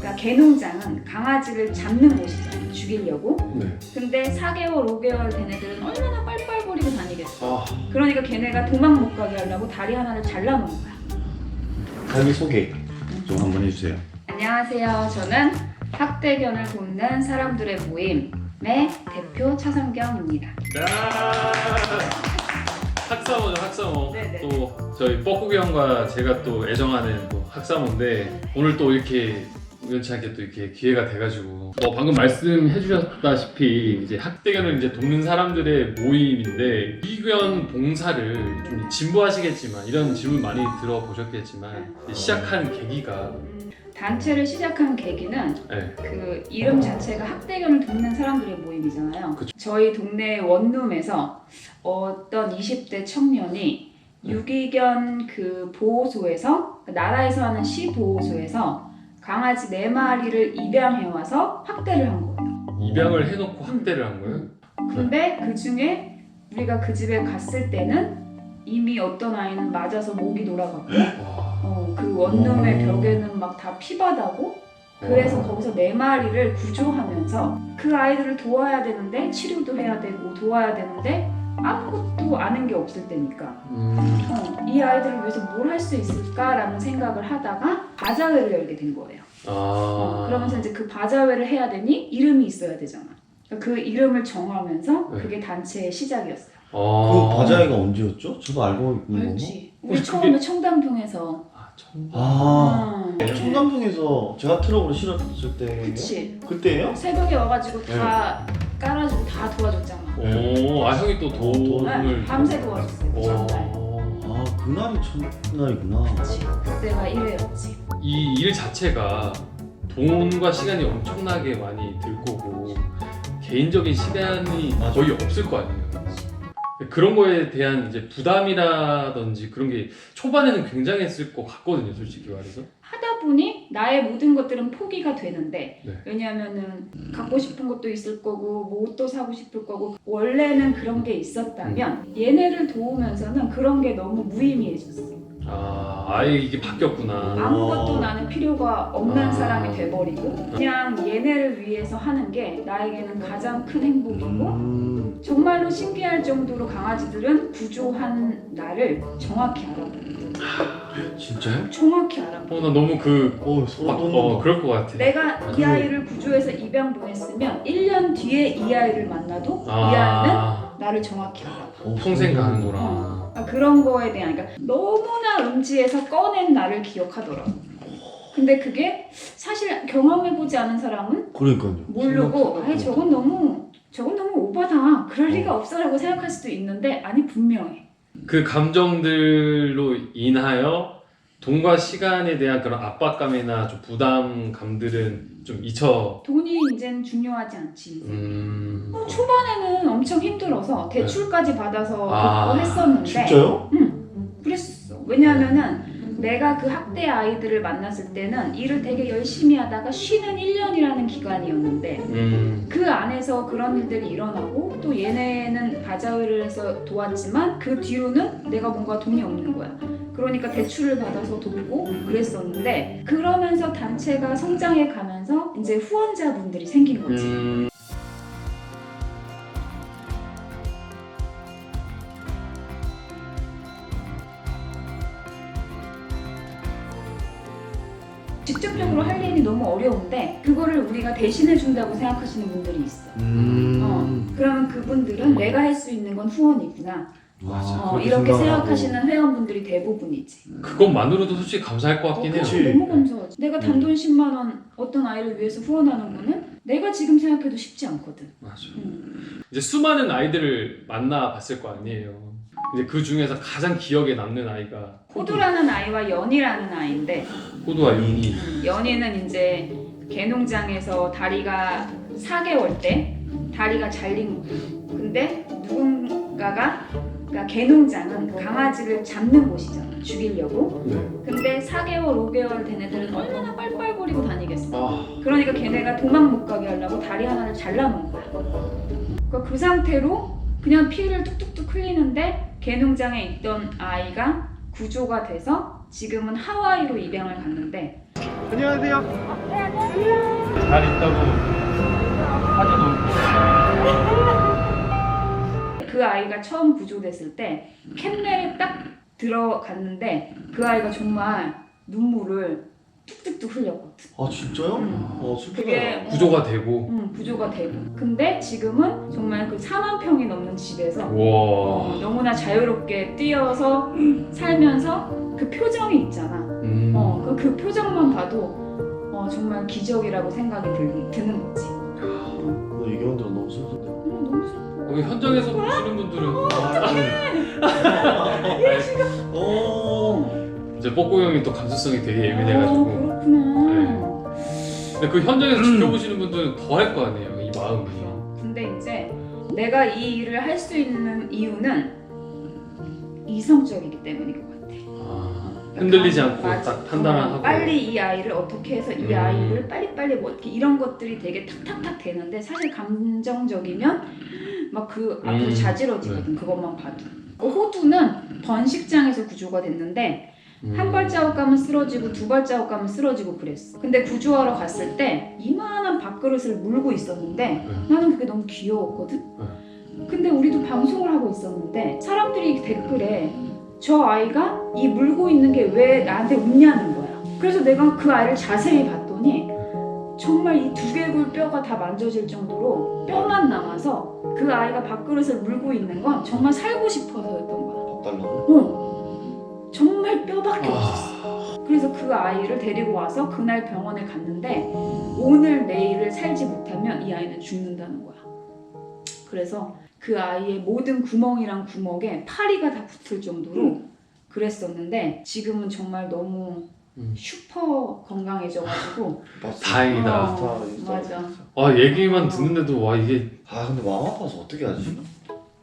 그러니까 개농장은 강아지를 잡는 곳이잖아, 죽이려고. 네. 근데 4개월, 5개월 된 애들은 얼마나 빨빨거리고 다니겠어. 아, 그러니까 걔네가 도망 못 가게 하려고 다리 하나를 잘라놓은 거야. 자기소개 좀 한번 해주세요. 안녕하세요. 저는 학대견을 돕는 사람들의 모임의 대표 차성경입니다. 학사모죠, 학사모. 네네. 또 저희 뻐꾸기 형과 제가 또 애정하는 또 학사모인데 오늘 또 이렇게 우연치 않게 또 이렇게 기회가 돼가지고 방금 말씀해 주셨다시피 이제 학대견을 이제 돕는 사람들의 모임인데 이견 봉사를 좀 진부하시겠지만 이런 질문 많이 들어보셨겠지만 시작한 계기가 단체를 시작한 계기는 네. 그 이름 자체가 학대견을 돕는 사람들의 모임이잖아요. 그쵸. 저희 동네 원룸에서 어떤 20대 청년이 유기견 그 보호소에서, 나라에서 하는 시보호소에서 강아지 4마리를 입양해와서 학대를 한 거예요. 입양을 해놓고 학대를 한 거예요? 근데 그 중에 우리가 그 집에 갔을 때는 이미 어떤 아이는 맞아서 목이 돌아갔고 와. 그 원룸의 벽에는 막 다 피바다고, 그래서 거기서 4마리를 구조하면서 그 아이들을 도와야 되는데 치료도 해야 되고 도와야 되는데 아무것도 아는 게 없을 때니까 이 아이들을 위해서 뭘 할 수 있을까라는 생각을 하다가 바자회를 열게 된 거예요. 그러면서 이제 그 바자회를 해야 되니 이름이 있어야 되잖아. 그러니까 그 이름을 정하면서 네. 그게 단체의 시작이었어요. 그 바자회가 언제였죠? 저도 알고 있는 건가? 알지? 우리 혹시 처음에 청담동에서 청담동에서 제가 트럭으로 실었을 때. 그치? 그때예요? 새벽에 와가지고 다 깔아주고 다 도와줬잖아. 오, 형이 또 도움을 밤새 도와줬어요. 그 전날. 그날이 첫날이구나. 그치. 그때가 1회였지. 이 일 자체가 돈과 시간이 엄청나게 많이 들 거고 개인적인 시간이 거의 없을 거 아니에요. 그런 거에 대한 이제 부담이라든지 그런 게 초반에는 굉장했을 것 같거든요, 솔직히 말해서. 하다 보니 나의 모든 것들은 포기가 되는데 네. 왜냐하면은 갖고 싶은 것도 있을 거고 뭐 옷도 사고 싶을 거고 원래는 그런 게 있었다면 얘네를 도우면서는 그런 게 너무 무의미해졌어. 아예 이게 바뀌었구나. 아무것도 나는 필요가 없는 사람이 돼버리고 그냥 얘네를 위해서 하는 게 나에게는 가장 큰 행복이고 정말로 신기할 정도로 강아지들은 구조한 나를 정확히 알아버린다. 진짜요? 정확히 알아버려. 나 너무 소름 돋는다. 그럴 것 같아. 내가 이 아이를 구조해서 입양 보냈으면 1년 뒤에 이 아이를 만나도 이 아이는 나를 정확히 알아. 평생 가는 거라. 그런 거에 대한, 그러니까 너무나 음지에서 꺼낸 나를 기억하더라고. 근데 그게 사실 경험해보지 않은 사람은 그러니까요. 모르고 아니 저건 너무 오바다, 그럴 리가 없어라고 생각할 수도 있는데 아니 분명해. 그 감정들로 인하여 돈과 시간에 대한 그런 압박감이나 좀 부담감들은 좀 잊혀. 돈이 이제는 중요하지 않지. 초반에는 엄청 힘들어서 대출까지 받아서 돕고 했었는데. 진짜요? 그랬어. 왜냐하면은 내가 그 학대 아이들을 만났을 때는 일을 되게 열심히 하다가 쉬는 1년이라는 기간이었는데 그 안에서 그런 일들이 일어나고 또 얘네는 바자회를 해서 도왔지만 그 뒤로는 내가 뭔가 돈이 없는 거야. 그러니까 대출을 받아서 돕고 그랬었는데 그러면서 단체가 성장해 가면서 이제 후원자분들이 생긴 거지. 직접적으로 할 일이 너무 어려운데 그거를 우리가 대신해 준다고 생각하시는 분들이 있어. 그러면 그분들은 내가 할 수 있는 건 후원이구나. 맞아. 이렇게 생각하시는 회원분들이 대부분이지. 그것만으로도 솔직히 감사할 것 같긴 해요. 너무 감사하지. 내가 단돈 10만 원 어떤 아이를 위해서 후원하는 거는 내가 지금 생각해도 쉽지 않거든. 맞아. 이제 수많은 아이들을 만나봤을 거 아니에요. 이제 그 중에서 가장 기억에 남는 아이가 호두라는 아이와 연이라는 아이인데 호두와 윤이. 연이는 이제 개농장에서 다리가 4개월 때 다리가 잘린 거야. 근데 누군가가, 그러니까 개농장은 강아지를 잡는 곳이잖아, 죽이려고. 근데 4개월, 5개월 된 애들은 얼마나 빨빨거리고 다니겠어. 그러니까 걔네가 도망 못 가게 하려고 다리 하나를 잘라놓은 거야. 그러니까 그 상태로 그냥 피를 뚝뚝뚝 흘리는데 개농장에 있던 아이가 구조가 돼서 지금은 하와이로 입양을 갔는데. 안녕하세요. 잘 있다고 사진 올고. 그 아이가 처음 구조됐을 때 캔넬에 딱 들어갔는데 그 아이가 정말 눈물을 뚝뚝뚝 흘렸거든. 아 진짜요? 응. 슬프다. 그게 구조가 되고. 구조가 되고. 근데 지금은 정말 그 4만 평이 넘는 집에서 와. 너무나 자유롭게 뛰어서 살면서 그 표정이 있잖아. 그 표정만 봐도 정말 기적이라고 생각이 드는 거지. 너 얘기하는 대로 너무 슬픈데. 너무 슬퍼. 여기 현장에서 보시는 분들은 이제 뽀꼬 형이 또 감수성이 되게 예민해가지고. 그렇구나. 근데 그 현장에서 지켜보시는 분들은 더 할 거 아니에요, 이 마음이. 근데 이제 내가 이 일을 할 수 있는 이유는 이성적이기 때문인 것 같아. 흔들리지 않고 맞아. 딱 판단하고. 빨리 이 아이를 어떻게 해서 이 아이를 빨리빨리 뭐 이렇게 이런 것들이 되게 탁탁탁 되는데 사실 감정적이면 막 그 앞으로 자지러지거든. 그것만 봐도. 호두는 번식장에서 구조가 됐는데 한 발자국 가면 쓰러지고 두 발자국 가면 쓰러지고 그랬어. 근데 구조하러 갔을 때 이만한 밥그릇을 물고 있었는데 나는 그게 너무 귀여웠거든. 근데 우리도 방송을 하고 있었는데 사람들이 댓글에 저 아이가 이 물고 있는 게 왜 나한테 웃냐는 거야. 그래서 내가 그 아이를 자세히 봤더니 정말 이 두개골 뼈가 다 만져질 정도로 뼈만 남아서 그 아이가 밥그릇을 물고 있는 건 정말 살고 싶어서였던 거야. 밥 달라고? 정말 뼈밖에 없었어. 그래서 그 아이를 데리고 와서 그날 병원에 갔는데 오늘 내일을 살지 못하면 이 아이는 죽는다는 거야. 그래서 그 아이의 모든 구멍이랑 구멍에 파리가 다 붙을 정도로 그랬었는데 지금은 정말 너무 슈퍼 건강해져가지고 다행이다. 맞아. 얘기만 듣는데도 와 이게. 근데 마음 아파서 어떻게 하지?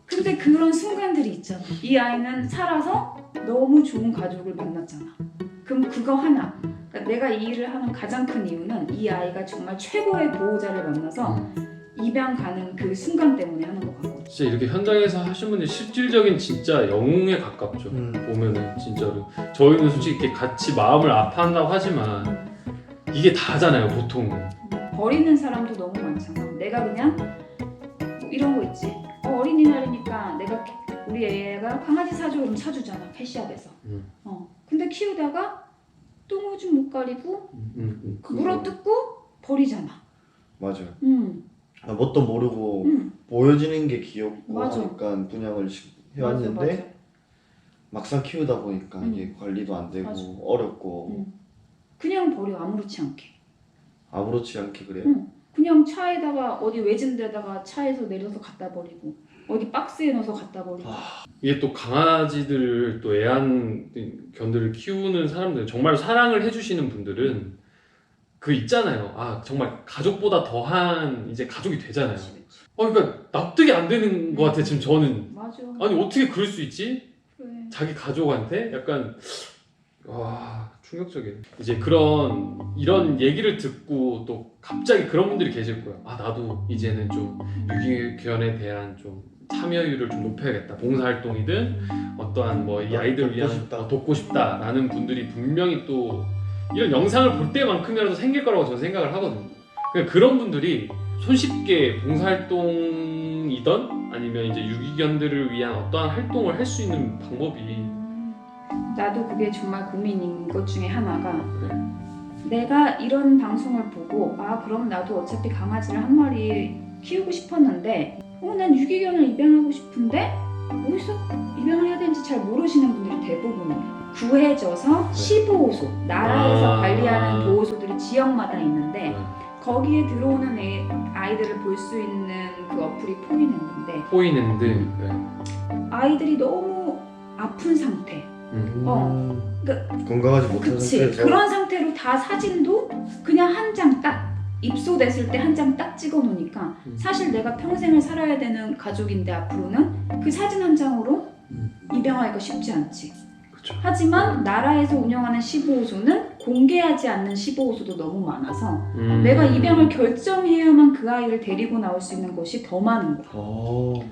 근데 그런 순간들이 있잖아. 이 아이는 살아서 너무 좋은 가족을 만났잖아. 그럼 그거 하나. 그러니까 내가 이 일을 하는 가장 큰 이유는 이 아이가 정말 최고의 보호자를 만나서 입양 가는 그 순간 때문에 하는 것 같거든. 진짜 이렇게 현장에서 하신 분이 실질적인 진짜 영웅에 가깝죠. 보면은 진짜로 저희는 솔직히 이렇게 같이 마음을 아파한다고 하지만 이게 다잖아요 보통은. 버리는 사람도 너무 많잖아. 내가 그냥 뭐 이런 거 있지. 어린이날이니까 내가 우리 애가 강아지 사줘 그러면 사주잖아 펫샵에서. 근데 키우다가 똥오줌 못 가리고 물어뜯고 버리잖아. 맞아요. 뭣도 음. 모르고 보여지는 게 귀엽고 맞아. 하니까 분양을 해왔는데 맞아. 막상 키우다 보니까 이게 관리도 안 되고 맞아. 어렵고 그냥 버려 아무렇지 않게. 아무렇지 않게 그래요. 그냥 차에다가 어디 외진 데다가 차에서 내려서 갖다 버리고 어디 박스에 넣어서 갖다 버리고. 이게 또 강아지들 또 애완견들을 키우는 사람들 정말 사랑을 해주시는 분들은 그 있잖아요. 정말 가족보다 더한 이제 가족이 되잖아요. 그치. 그러니까 납득이 안 되는 것 같아 지금 저는. 맞아. 아니 어떻게 그럴 수 있지? 그래. 자기 가족한테 약간 충격적이에요. 이제 이런 얘기를 듣고 또 갑자기 그런 분들이 계실 거예요. 나도 이제는 좀 유기견에 대한 좀 참여율을 좀 높여야겠다. 봉사활동이든 어떠한 뭐 이 아이들을 위한 돕고 싶다라는 분들이 분명히 또 이런 영상을 볼 때만큼이라도 생길 거라고 저는 생각을 하거든요. 그런 분들이 손쉽게 봉사활동이든 아니면 이제 유기견들을 위한 어떠한 활동을 할 수 있는 방법이. 나도 그게 정말 고민인 것 중에 하나가 내가 이런 방송을 보고 그럼 나도 어차피 강아지를 한 마리 키우고 싶었는데 난 유기견을 입양하고 싶은데 어디서 입양을 해야 되는지 잘 모르시는 분들이 대부분이에요. 구해져서 시보호소, 나라에서 관리하는 보호소들이 지역마다 있는데 거기에 들어오는 아이들을 볼 수 있는 그 어플이 포인핸드인데 포인핸드. 아이들이 너무 아픈 상태. 그러니까 건강하지 못한 그치. 상태에서 그런 상태로 다 사진도 그냥 한 장 딱 입소됐을 때 한 장 딱 찍어 놓으니까 사실 내가 평생을 살아야 되는 가족인데 앞으로는 그 사진 한 장으로 입양하기가 쉽지 않지. 그쵸. 하지만 나라에서 운영하는 시보호소는 공개하지 않는 시보호소도 너무 많아서 내가 입양을 결정해야만 그 아이를 데리고 나올 수 있는 곳이 더 많은 거야.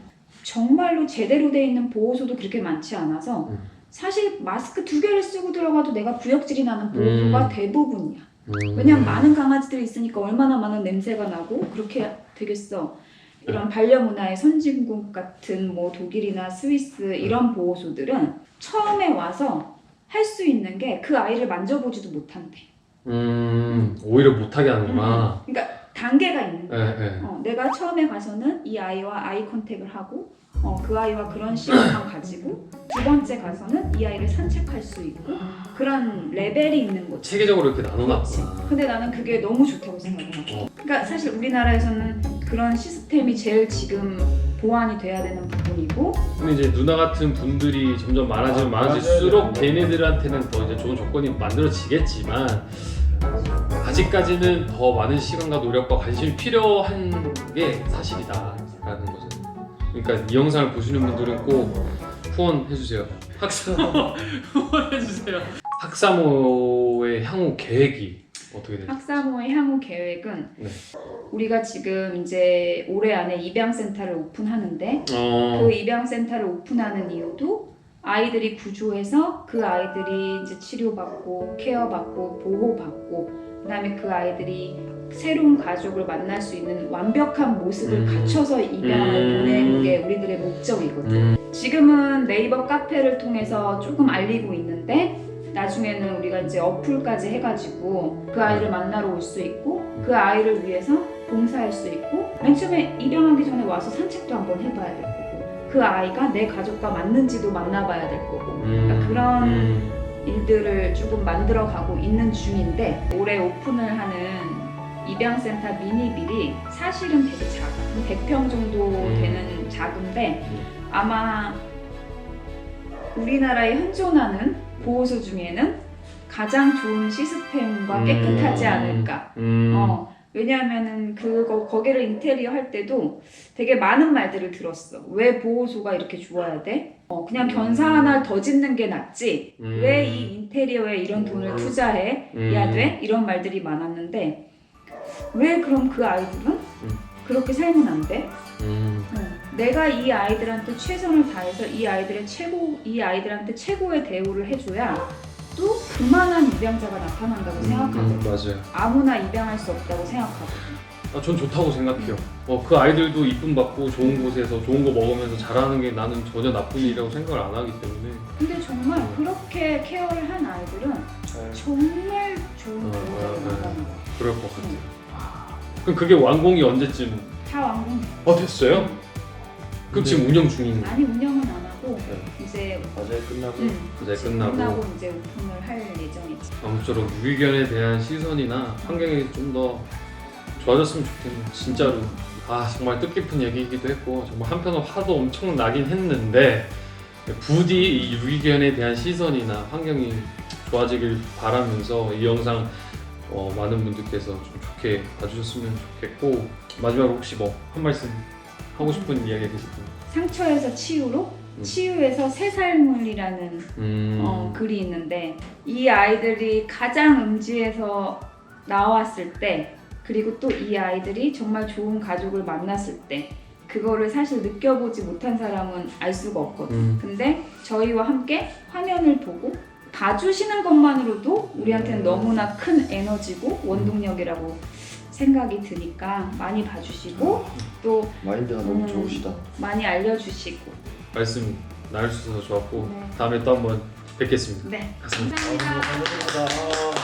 정말로 제대로 돼 있는 보호소도 그렇게 많지 않아서 사실 마스크 2개를 쓰고 들어가도 내가 구역질이 나는 보호소가 대부분이야. 왜냐면 많은 강아지들이 있으니까 얼마나 많은 냄새가 나고 그렇게 되겠어. 이런 반려문화의 선진국 같은 뭐 독일이나 스위스 이런 보호소들은 처음에 와서 할 수 있는 게 그 아이를 만져보지도 못한대. 오히려 못하게 하는구나. 그러니까 단계가 있는 거야. 네. 내가 처음에 가서는 이 아이와 아이 컨택을 하고 그 아이와 그런 시간만 가지고 두 번째 가서는 이 아이를 산책할 수 있고 그런 레벨이 있는 거지. 체계적으로 이렇게 그렇지. 나눠놨구나. 근데 나는 그게 너무 좋다고 생각을 하고. 그러니까 사실 우리나라에서는 그런 시스템이 제일 지금 보완이 돼야 되는 부분이고. 근데 이제 누나 같은 분들이 점점 많아지면 많아질수록 걔네들한테는 더 이제 좋은 조건이 만들어지겠지만 아직까지는 더 많은 시간과 노력과 관심이 필요한 게 사실이다라는 거죠. 그러니까 이 영상을 보시는 분들은 꼭 후원해주세요. 학사모 후원해주세요. 학사모의 향후 계획이 어떻게 되죠? 학사모의 향후 계획은 네. 우리가 지금 이제 올해 안에 입양센터를 오픈하는데 그 입양센터를 오픈하는 이유도 아이들이 구조해서 그 아이들이 이제 치료받고 케어받고 보호받고 그다음에 그 아이들이 새로운 가족을 만날 수 있는 완벽한 모습을 갖춰서 입양을 보내는 게 우리들의 목적이거든. 지금은 네이버 카페를 통해서 조금 알리고 있는데 나중에는 우리가 이제 어플까지 해가지고 그 아이를 만나러 올 수 있고 그 아이를 위해서 봉사할 수 있고 맨 처음에 입양하기 전에 와서 산책도 한번 해봐야 될 거고 그 아이가 내 가족과 맞는지도 만나봐야 될 거고 그러니까 그런 일들을 조금 만들어가고 있는 중인데 올해 오픈을 하는 입양센터 미니빌이 사실은 되게 작아. 100평 정도 되는 작은데 아마 우리나라에 현존하는 보호소 중에는 가장 좋은 시스템과 깨끗하지 않을까. 왜냐하면은 거기를 인테리어 할 때도 되게 많은 말들을 들었어. 왜 보호소가 이렇게 좋아야 돼? 그냥 견사 하나 더 짓는 게 낫지. 왜 이 인테리어에 이런 돈을 투자해야 돼? 이런 말들이 많았는데 왜 그럼 그 아이들은 그렇게 살면 안 돼? 내가 이 아이들한테 최선을 다해서 이 아이들한테 최고의 대우를 해줘야 또 그만한 입양자가 나타난다고 생각하거든. 맞아요. 아무나 입양할 수 없다고 생각하거든. 전 좋다고 생각해요. 그 아이들도 이쁨 받고 좋은 곳에서 좋은 거 먹으면서 자라는 게 나는 전혀 나쁜 일이라고 생각을 안 하기 때문에. 근데 정말 그렇게 케어를 한 아이들은 정말 좋은 보호자가 나타나는 거야. 그럴 것 같아요. 그럼 그게 완공이 언제쯤? 다 완공. 됐어요? 그럼 지금 운영 중인 거예요? 아니 운영은 안 하고 이제 과제 끝나고 이제 끝나고 이제 오픈을 할 예정이지. 아무쪼록 유기견에 대한 시선이나 환경이 좀 더 좋아졌으면 좋겠네요. 진짜로. 정말 뜻깊은 얘기이기도 했고 정말 한편으로 화도 엄청 나긴 했는데 부디 이 유기견에 대한 시선이나 환경이 좋아지길 바라면서 이 영상 많은 분들께서 좀 좋게 봐주셨으면 좋겠고 마지막으로 혹시 한 말씀 하고 싶은 이야기 계실까요? 상처에서 치유로 치유에서 새살물이라는 글이 있는데 이 아이들이 가장 음지에서 나왔을 때 그리고 또 이 아이들이 정말 좋은 가족을 만났을 때 그거를 사실 느껴보지 못한 사람은 알 수가 없거든. 근데 저희와 함께 화면을 보고 봐주시는 것만으로도 우리한테는 너무나 큰 에너지고 원동력이라고 생각이 드니까 많이 봐주시고 또 마인드가 너무 좋으시다. 많이 알려주시고 말씀 나눌 수 있어서 좋았고 네. 다음에 또 한번 뵙겠습니다. 네 감사합니다. 감사합니다. 감사합니다.